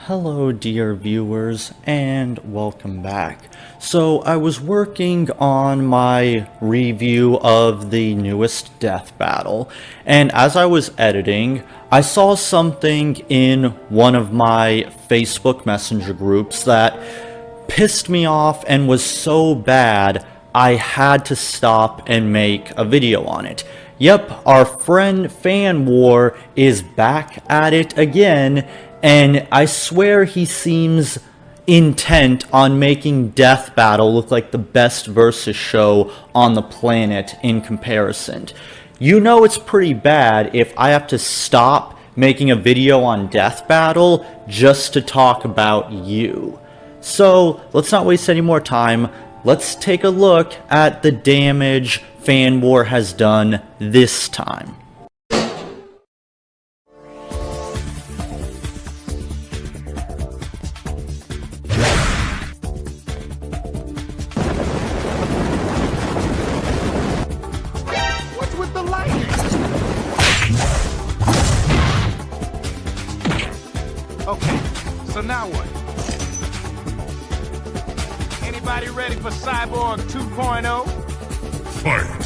Hello dear viewers, and welcome back. So I was working on my review of the newest death battle, and as I was editing, I saw something in one of my Facebook Messenger groups that pissed me off and was so bad I had to stop and make a video on it. Yep, our friend fanwar is back at it again, and I swear he seems intent on making Death Battle look like the best versus show on the planet in comparison. You know it's pretty bad if I have to stop making a video on Death Battle just to talk about you. So let's not waste any more time. Let's take a look at the damage fanwar has done this time. What's with the light? Okay, so now what? Anybody ready for Cyborg 2.0? Fight!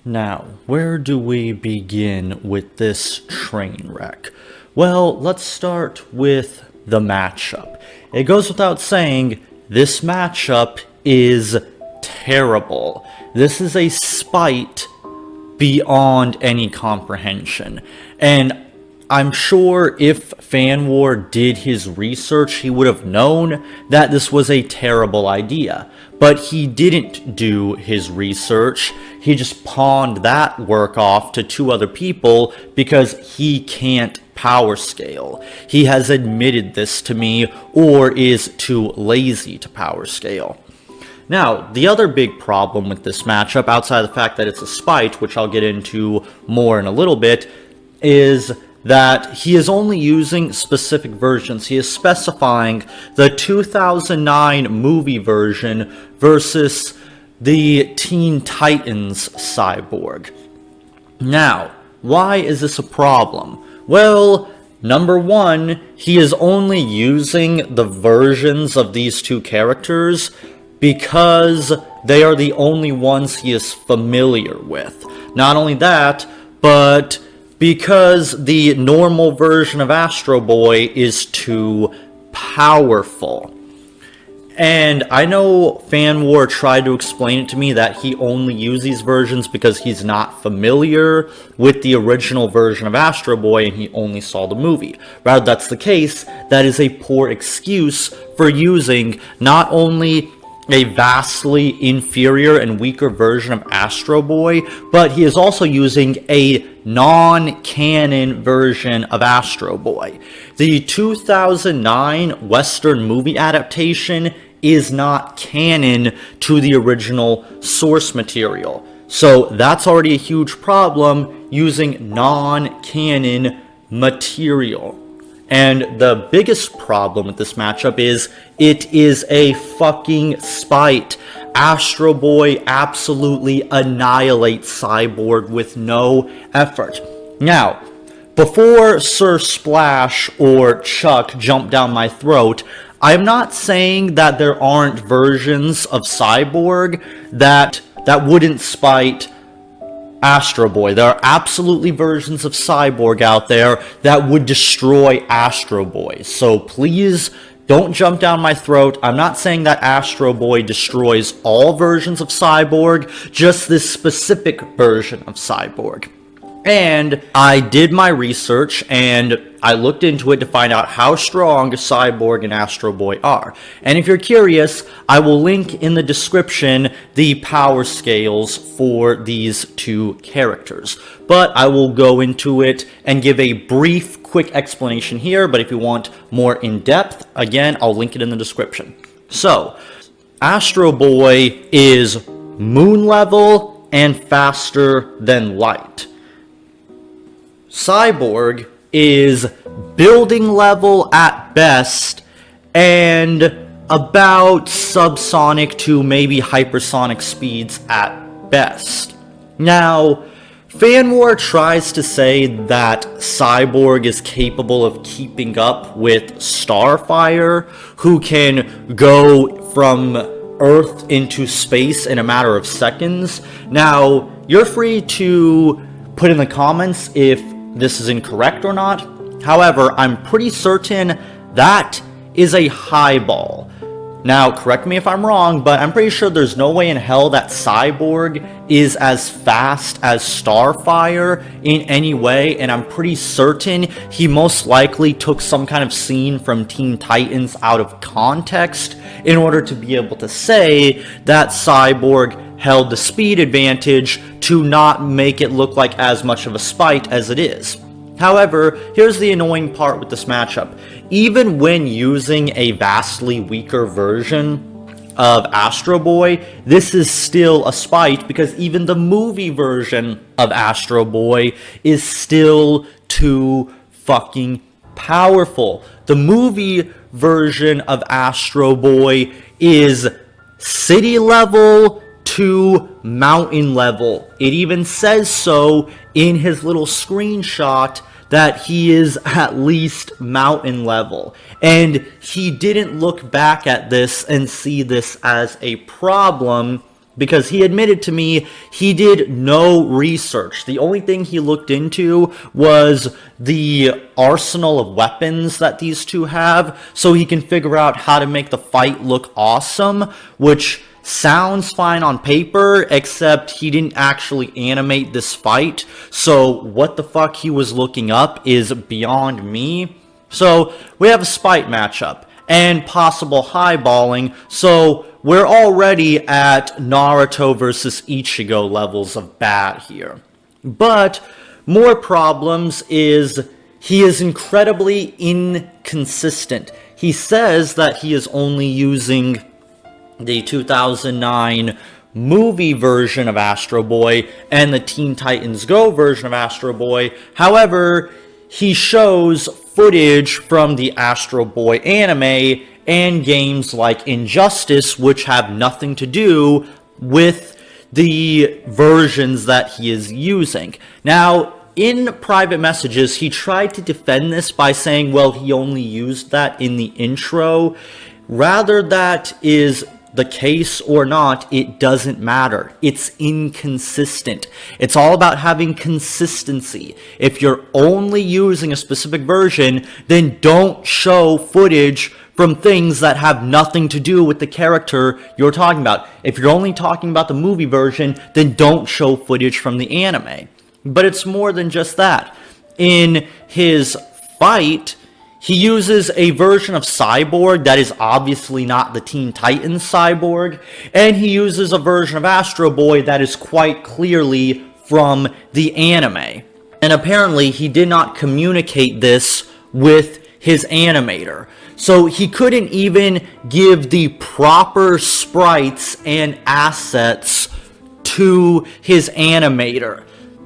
Now, where do we begin with this train wreck? Well, let's start with the matchup. It goes without saying, this matchup is terrible. This is a spite beyond any comprehension. And I'm sure if fanwar did his research, he would have known that this was a terrible idea. But he didn't do his research. He just pawned that work off to two other people because he can't power scale. He has admitted this to me, or is too lazy to power scale. Now, the other big problem with this matchup, outside of the fact that it's a spite, which I'll get into more in a little bit, is that he is only using specific versions. He is specifying the 2009 movie version versus the Teen Titans cyborg. Now, why is this a problem? Well, number one, he is only using the versions of these two characters because they are the only ones he is familiar with. Not only that, but because the normal version of Astro Boy is too powerful. And I know fanwar tried to explain it to me that he only used these versions because he's not familiar with the original version of Astro Boy and he only saw the movie. Rather, that's the case, that is a poor excuse for using not only a vastly inferior and weaker version of Astro Boy, but he is also using a non-canon version of Astro Boy. The 2009 Western movie adaptation is not canon to the original source material. So that's already a huge problem using non-canon material. And the biggest problem with this matchup is it is a fucking spite. Astro Boy absolutely annihilates Cyborg with no effort. Now, before Sir Splash or Chuck jump down my throat, I'm not saying that there aren't versions of Cyborg that wouldn't spite Astro Boy. There are absolutely versions of Cyborg out there that would destroy Astro Boy. So please don't jump down my throat. I'm not saying that Astro Boy destroys all versions of Cyborg, just this specific version of Cyborg. And I did my research and I looked into it to find out how strong Cyborg and Astro Boy are. And if you're curious, I will link in the description the power scales for these two characters. But I will go into it and give a brief, quick explanation here. But if you want more in depth, again, I'll link it in the description. So, Astro Boy is moon level and faster than light. Cyborg is building level at best and about subsonic to maybe hypersonic speeds at best. Now, fanwar tries to say that Cyborg is capable of keeping up with Starfire, who can go from Earth into space in a matter of seconds. Now, you're free to put in the comments if this is incorrect or not. However, I'm pretty certain that is a highball. Now, correct me if I'm wrong, but I'm pretty sure there's no way in hell that Cyborg is as fast as Starfire in any way, and I'm pretty certain he most likely took some kind of scene from Teen Titans out of context in order to be able to say that Cyborg held the speed advantage to not make it look like as much of a spite as it is. However, here's the annoying part with this matchup. Even when using a vastly weaker version of Astro Boy, this is still a spite because even the movie version of Astro Boy is still too fucking powerful. The movie version of Astro Boy is city level to mountain level. It even says so in his little screenshot that he is at least mountain level. And he didn't look back at this and see this as a problem because he admitted to me he did no research. The only thing he looked into was the arsenal of weapons that these two have so he can figure out how to make the fight look awesome, which sounds fine on paper, except he didn't actually animate this fight, so what the fuck he was looking up is beyond me. So we have a spite matchup and possible highballing, so we're already at Naruto versus Ichigo levels of bad here. But more problems is he is incredibly inconsistent. He says that he is only using the 2009 movie version of Astro Boy and the Teen Titans Go version of Astro Boy. However, he shows footage from the Astro Boy anime and games like Injustice, which have nothing to do with the versions that he is using. Now, in private messages, he tried to defend this by saying, well, he only used that in the intro. Rather that is the case or not, it doesn't matter. It's inconsistent. It's all about having consistency. If you're only using a specific version, then don't show footage from things that have nothing to do with the character you're talking about. If you're only talking about the movie version, then don't show footage from the anime. But it's more than just that. In his fight, he uses a version of Cyborg that is obviously not the Teen Titans Cyborg, and he uses a version of Astro Boy that is quite clearly from the anime. And apparently he did not communicate this with his animator. So he couldn't even give the proper sprites and assets to his animator.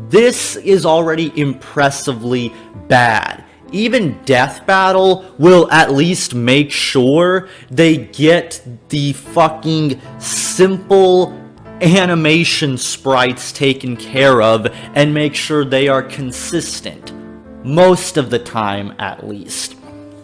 This is already impressively bad. Even Death Battle will at least make sure they get the fucking simple animation sprites taken care of and make sure they are consistent. Most of the time, at least.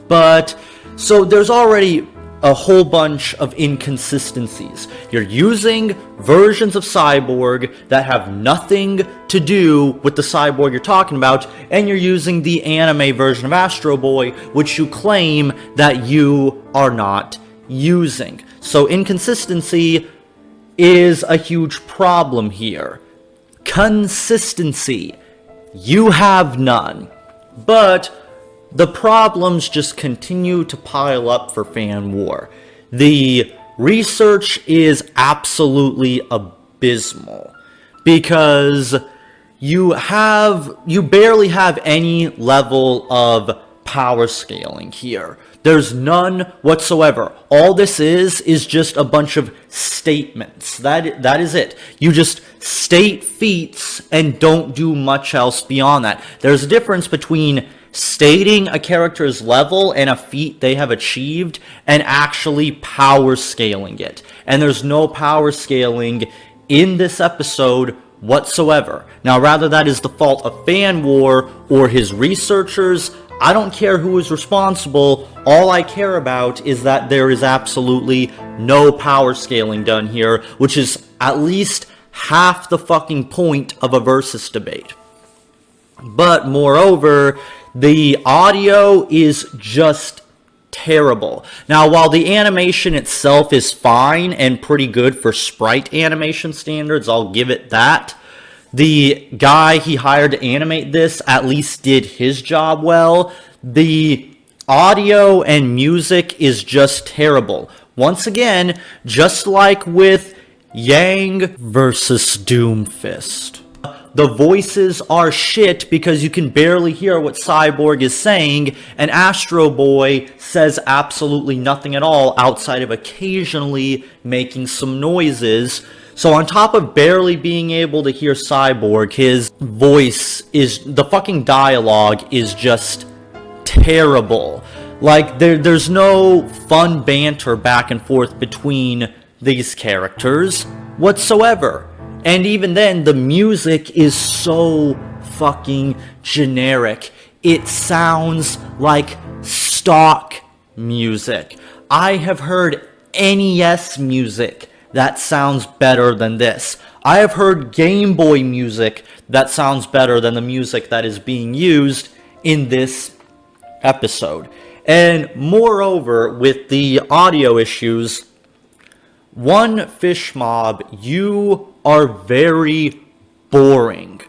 But, so there's already a whole bunch of inconsistencies. You're using versions of Cyborg that have nothing to do with the Cyborg you're talking about, and you're using the anime version of Astro Boy, which you claim that you are not using. So inconsistency is a huge problem here. Consistency. You have none. But the problems just continue to pile up for fanwar. The research is absolutely abysmal because you barely have any level of power scaling here. There's none whatsoever. All this is just a bunch of statements. That is it. You just state feats and don't do much else beyond that. There's a difference between stating a character's level and a feat they have achieved and actually power scaling it. And there's no power scaling in this episode whatsoever. Now, rather that is the fault of fanwar or his researchers, I don't care who is responsible. All I care about is that there is absolutely no power scaling done here, which is at least half the fucking point of a versus debate. But moreover, the audio is just terrible. Now, while the animation itself is fine and pretty good for sprite animation standards, I'll give it that. The guy he hired to animate this at least did his job well. The audio and music is just terrible. Once again, just like with Yang versus Doomfist. The voices are shit because you can barely hear what Cyborg is saying, and Astro Boy says absolutely nothing at all outside of occasionally making some noises. So on top of barely being able to hear Cyborg, his voice is, the fucking dialogue is just terrible. Like, there's no fun banter back and forth between these characters whatsoever. And even then, the music is so fucking generic. It sounds like stock music. I have heard NES music that sounds better than this. I have heard Game Boy music that sounds better than the music that is being used in this episode. And moreover, with the audio issues, One Fish Mob, you are very boring.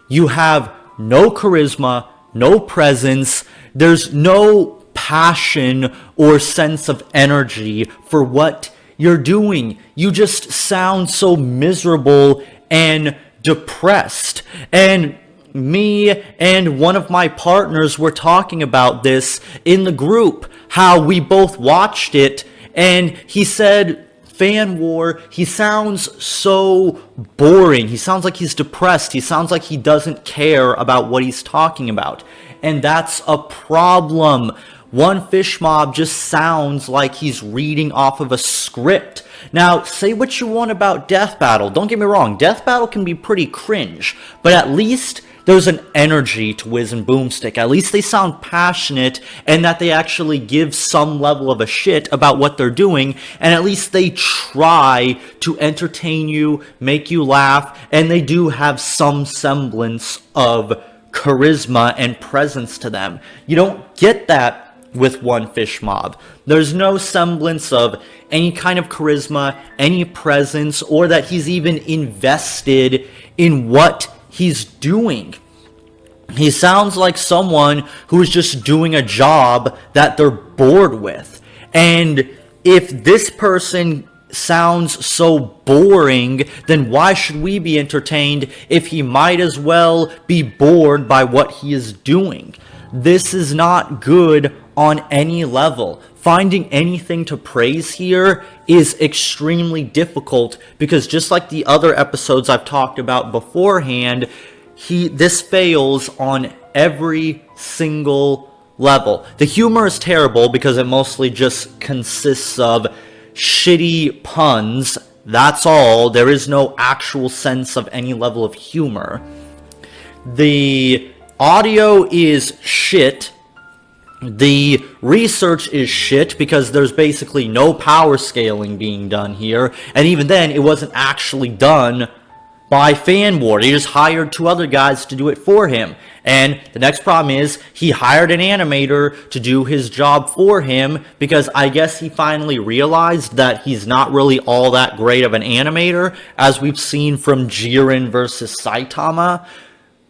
You have no charisma, no presence, there's no passion or sense of energy for what you're doing. You just sound so miserable and depressed. And me and one of my partners were talking about this in the group, how we both watched it, and he said, fanwar, he sounds so boring. He sounds like he's depressed. He sounds like he doesn't care about what he's talking about. And that's a problem. One Fish Mob just sounds like he's reading off of a script. Now, say what you want about Death Battle. Don't get me wrong, Death Battle can be pretty cringe, but at least there's an energy to Wiz and Boomstick. At least they sound passionate and that they actually give some level of a shit about what they're doing, and at least they try to entertain you, make you laugh, and they do have some semblance of charisma and presence to them. You don't get that with One Fish Mob. There's no semblance of any kind of charisma, any presence, or that he's even invested in what he's doing. He sounds like someone who is just doing a job that they're bored with. And if this person sounds so boring, then why should we be entertained if he might as well be bored by what he is doing? This is not good on any level. finding anything to praise here is extremely difficult because just like the other episodes I've talked about beforehand, this fails on every single level. The humor is terrible because it mostly just consists of shitty puns. That's all. There is no actual sense of any level of humor. The audio is shit. The research is shit because there's basically no power scaling being done here. And even then, it wasn't actually done by fanwar. He just hired 2 other guys to do it for him. And the next problem is he hired an animator to do his job for him because I guess he finally realized that he's not really all that great of an animator, as we've seen from Jiren versus Saitama.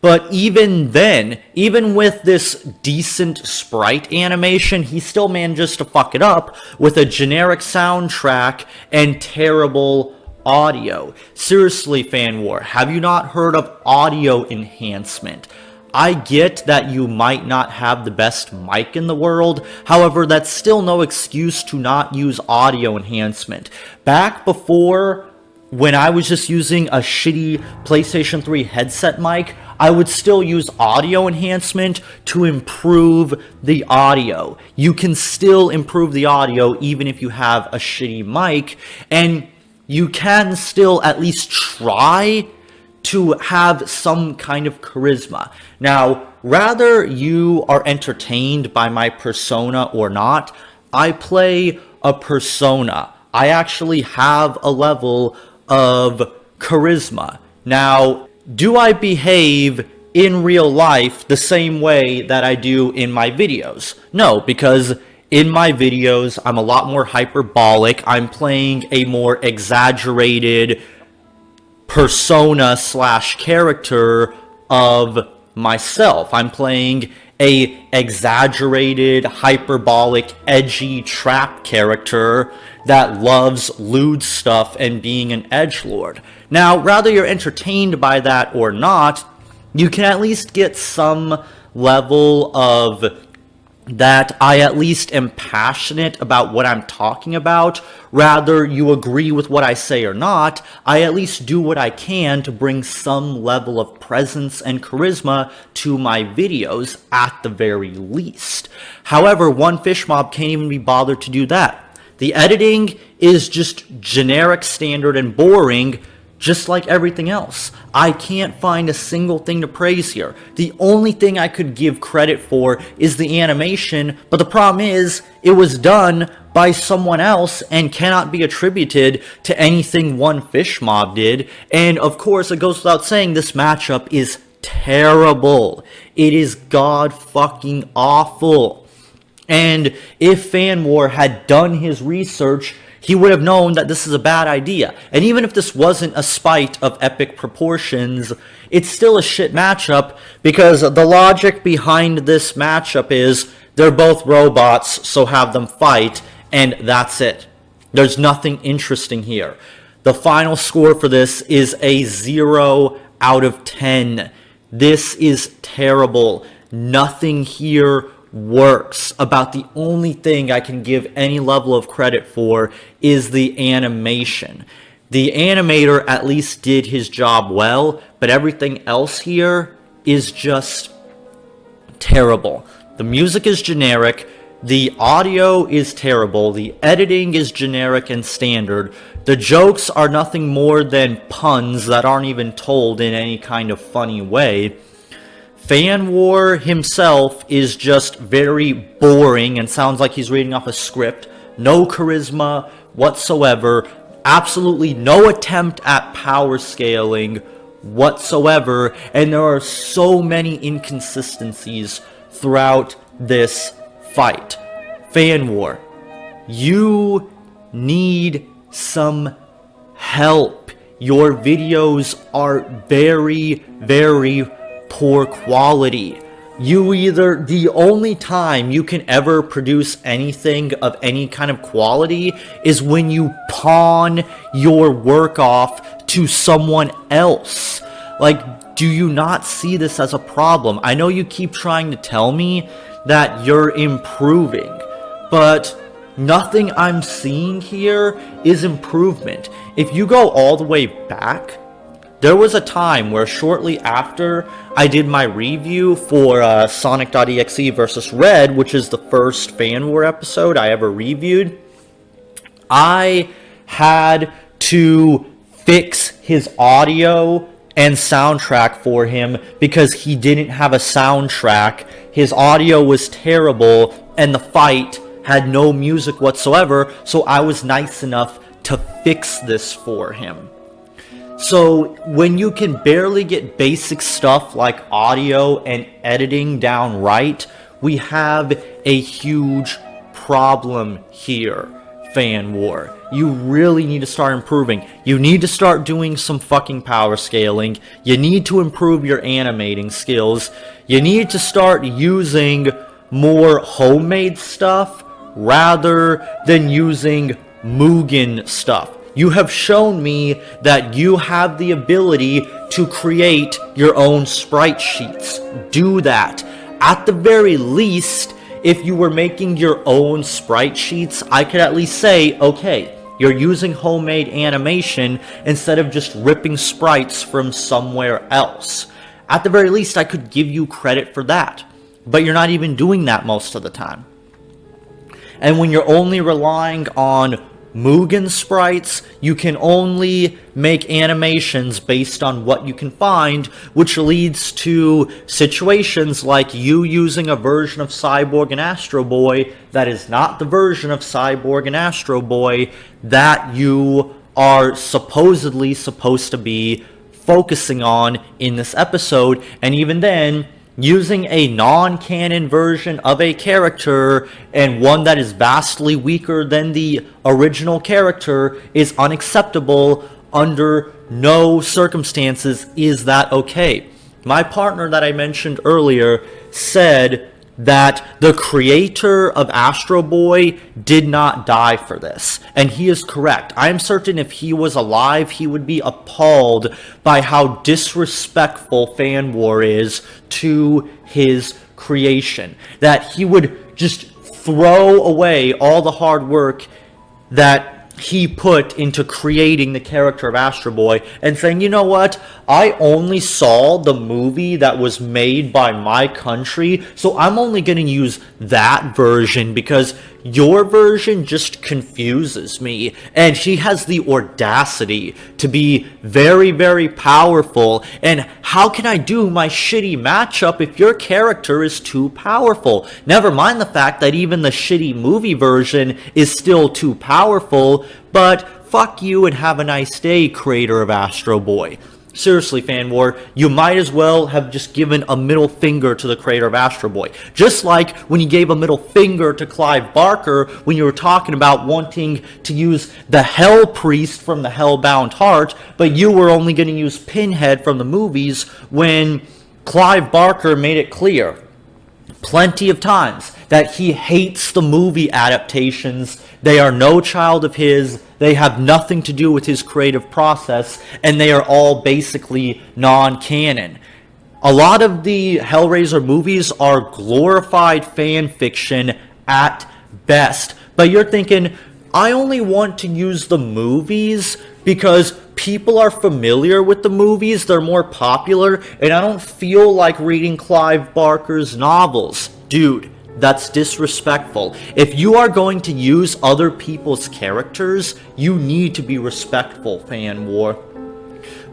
But even then, even with this decent sprite animation, he still manages to fuck it up with a generic soundtrack and terrible audio. Seriously, fanwar, have you not heard of audio enhancement? I get that you might not have the best mic in the world, however, that's still no excuse to not use audio enhancement. Back before, when I was just using a shitty PlayStation 3 headset mic, I would still use audio enhancement to improve the audio. You can still improve the audio even if you have a shitty mic, and you can still at least try to have some kind of charisma. Now, whether you are entertained by my persona or not, I play a persona. I actually have a level of charisma. Now, do I behave in real life the same way that I do in my videos? No, because in my videos, I'm a lot more hyperbolic. I'm playing a more exaggerated persona / character of myself. I'm playing a exaggerated, hyperbolic, edgy trap character that loves lewd stuff and being an edgelord. Now, whether you're entertained by that or not, you can at least get some level of that I at least am passionate about what I'm talking about. Rather you agree with what I say or not, I at least do what I can to bring some level of presence and charisma to my videos at the very least. However, One Fish Mob can't even be bothered to do that. The editing is just generic, standard, and boring, just like everything else. I can't find a single thing to praise here. The only thing I could give credit for is the animation, but the problem is, it was done by someone else and cannot be attributed to anything One Fish Mob did. And of course, it goes without saying, this matchup is terrible. It is god fucking awful. And if fanwar had done his research, he would have known that this is a bad idea. And even if this wasn't a spite of epic proportions, it's still a shit matchup because the logic behind this matchup is they're both robots, so have them fight, and that's it. There's nothing interesting here. The final score for this is a 0 out of 10. This is terrible. Nothing here works. About the only thing I can give any level of credit for is the animation. The animator at least did his job well, but everything else here is just terrible. The music is generic, the audio is terrible, the editing is generic and standard, the jokes are nothing more than puns that aren't even told in any kind of funny way. fanwar himself is just very boring and sounds like he's reading off a script. No charisma whatsoever. Absolutely no attempt at power scaling whatsoever. And there are so many inconsistencies throughout this fight. fanwar, you need some help. Your videos are very, very poor quality. The only time you can ever produce anything of any kind of quality is when you pawn your work off to someone else. Like, do you not see this as a problem? I know you keep trying to tell me that you're improving, but Nothing I'm seeing here is improvement. If you go all the way back, there was a time where shortly after I did my review for Sonic.exe versus Red, which is the first fanwar episode I ever reviewed, I had to fix his audio and soundtrack for him because he didn't have a soundtrack. His audio was terrible and the fight had no music whatsoever, so I was nice enough to fix this for him. So when you can barely get basic stuff like audio and editing down right, we have a huge problem here, fanwar. You really need to start improving. You need to start doing some fucking power scaling. You need to improve your animating skills. You need to start using more homemade stuff rather than using Mugen stuff. You have shown me that you have the ability to create your own sprite sheets. Do that. At the very least, if you were making your own sprite sheets, I could at least say, okay, you're using homemade animation instead of just ripping sprites from somewhere else. At the very least, I could give you credit for that. But you're not even doing that most of the time. And when you're only relying on Mugen sprites, you can only make animations based on what you can find, which leads to situations like you using a version of Cyborg and Astro Boy that is not the version of Cyborg and Astro Boy that you are supposedly supposed to be focusing on in this episode. And even then, using a non-canon version of a character and one that is vastly weaker than the original character is unacceptable. Under no circumstances is that okay. My partner that I mentioned earlier said that the creator of Astro Boy did not die for this. And he is correct. I am certain if he was alive, he would be appalled by how disrespectful fanwar is to his creation. That he would just throw away all the hard work that he put into creating the character of Astro Boy and saying, you know what, I only saw the movie that was made by my country, so I'm only going to use that version because your version just confuses me. And he has the audacity to be very, very powerful. And how can I do my shitty matchup if your character is too powerful? Never mind the fact that even the shitty movie version is still too powerful, but fuck you and have a nice day, creator of Astro Boy. Seriously, fanwar, you might as well have just given a middle finger to the creator of Astro Boy. Just like when you gave a middle finger to Clive Barker when you were talking about wanting to use the Hell Priest from the Hellbound Heart, but you were only going to use Pinhead from the movies when Clive Barker made it clear plenty of times that he hates the movie adaptations. They are no child of his. They have nothing to do with his creative process, and they are all basically non-canon. A lot of the Hellraiser movies are glorified fan fiction at best. But you're thinking, I only want to use the movies because people are familiar with the movies, they're more popular, and I don't feel like reading Clive Barker's novels. Dude, that's disrespectful. If you are going to use other people's characters, you need to be respectful, fanwar.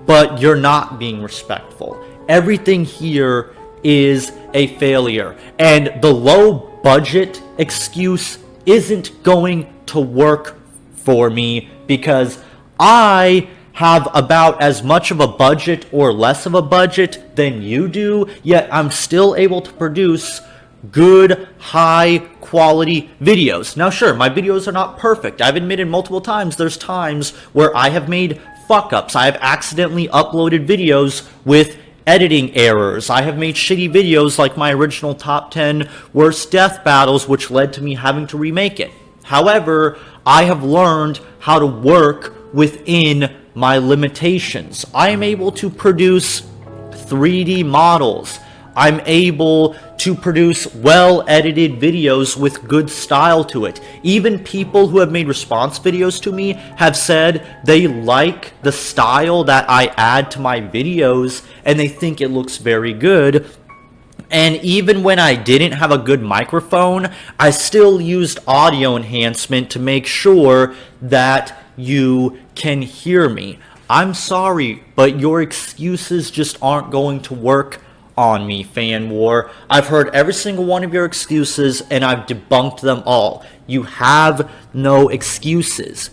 But you're not being respectful. Everything here is a failure, and the low budget excuse isn't going to work for me because I have about as much of a budget or less of a budget than you do, yet I'm still able to produce good, high-quality videos. Now, sure, my videos are not perfect. I've admitted multiple times there's times where I have made fuck-ups. I have accidentally uploaded videos with editing errors. I have made shitty videos like my original top 10 worst death battles, which led to me having to remake it. However, I have learned how to work within my limitations. I am able to produce 3D models. I'm able to produce well-edited videos with good style to it. Even people who have made response videos to me have said they like the style that I add to my videos and they think it looks very good. And even when I didn't have a good microphone, I still used audio enhancement to make sure that you can hear me. I'm sorry, but your excuses just aren't going to work on me, fanwar. I've heard every single one of your excuses and I've debunked them all. You have no excuses.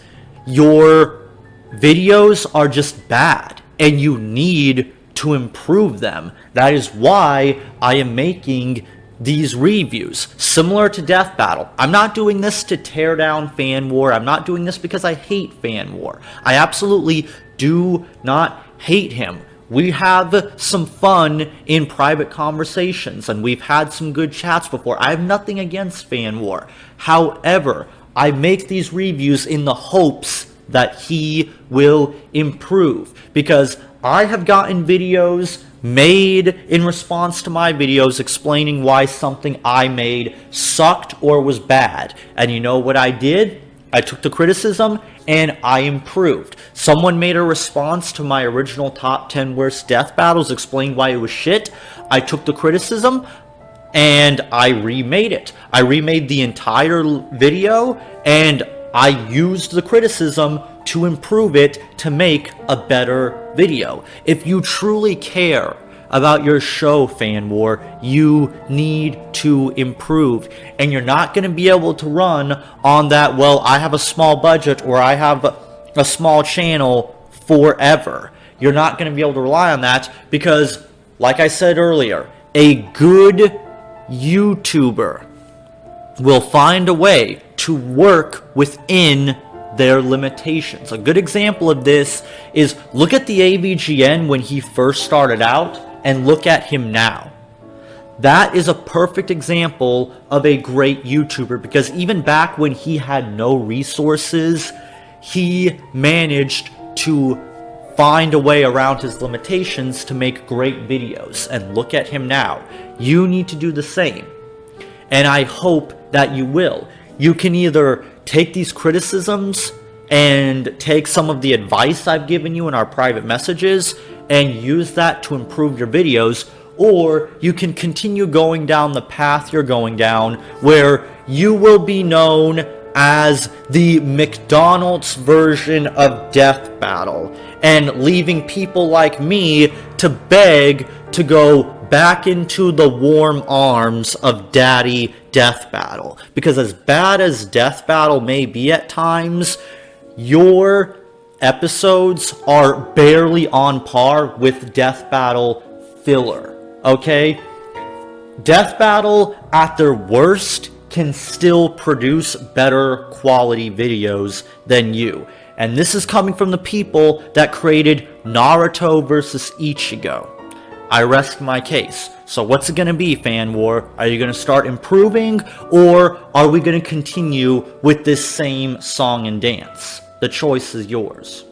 Your videos are just bad and you need to improve them. That is why I am making these reviews, similar to Death Battle. I'm not doing this to tear down fanwar. I'm not doing this because I hate fanwar. I absolutely do not hate him. We have some fun in private conversations, and we've had some good chats before. I have nothing against fanwar. However, I make these reviews in the hopes that he will improve, because I have gotten videos made in response to my videos explaining why something I made sucked or was bad. And you know what I did? I took the criticism and I improved. Someone made a response to my original top 10 worst death battles, explained why it was shit. I took the criticism and I remade it. I remade the entire video and I used the criticism to improve it to make a better video. If you truly care about your show, fanwar, you need to improve. And you're not going to be able to run on that, well, I have a small budget or I have a small channel forever. You're not going to be able to rely on that because, like I said earlier, a good YouTuber will find a way to work within their limitations. A good example of this is look at the AVGN when he first started out and look at him now. That is a perfect example of a great YouTuber, because even back when he had no resources, he managed to find a way around his limitations to make great videos. And look at him now. You need to do the same. And I hope that you will. You can either take these criticisms and take some of the advice I've given you in our private messages and use that to improve your videos, or you can continue going down the path you're going down where you will be known as the McDonald's version of Death Battle and leaving people like me to beg to go back into the warm arms of Daddy Death Battle. Because as bad as Death Battle may be at times, your episodes are barely on par with Death Battle filler, okay? Death Battle, at their worst, can still produce better quality videos than you. And this is coming from the people that created Naruto versus Ichigo. I rest my case. So what's it going to be, fanwar? Are you going to start improving, or are we going to continue with this same song and dance? The choice is yours.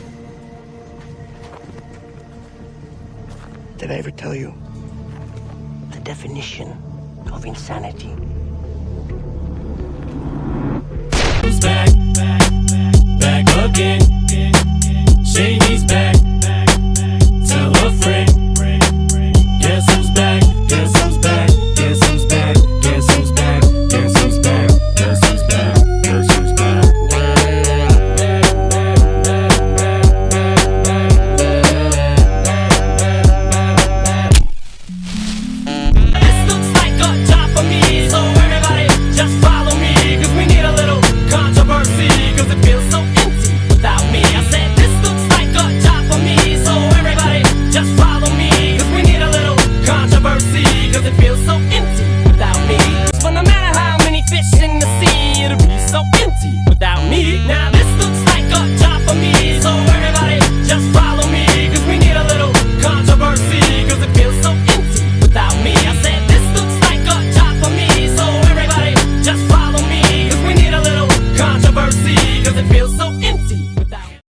Did I ever tell you the definition of insanity? Back again.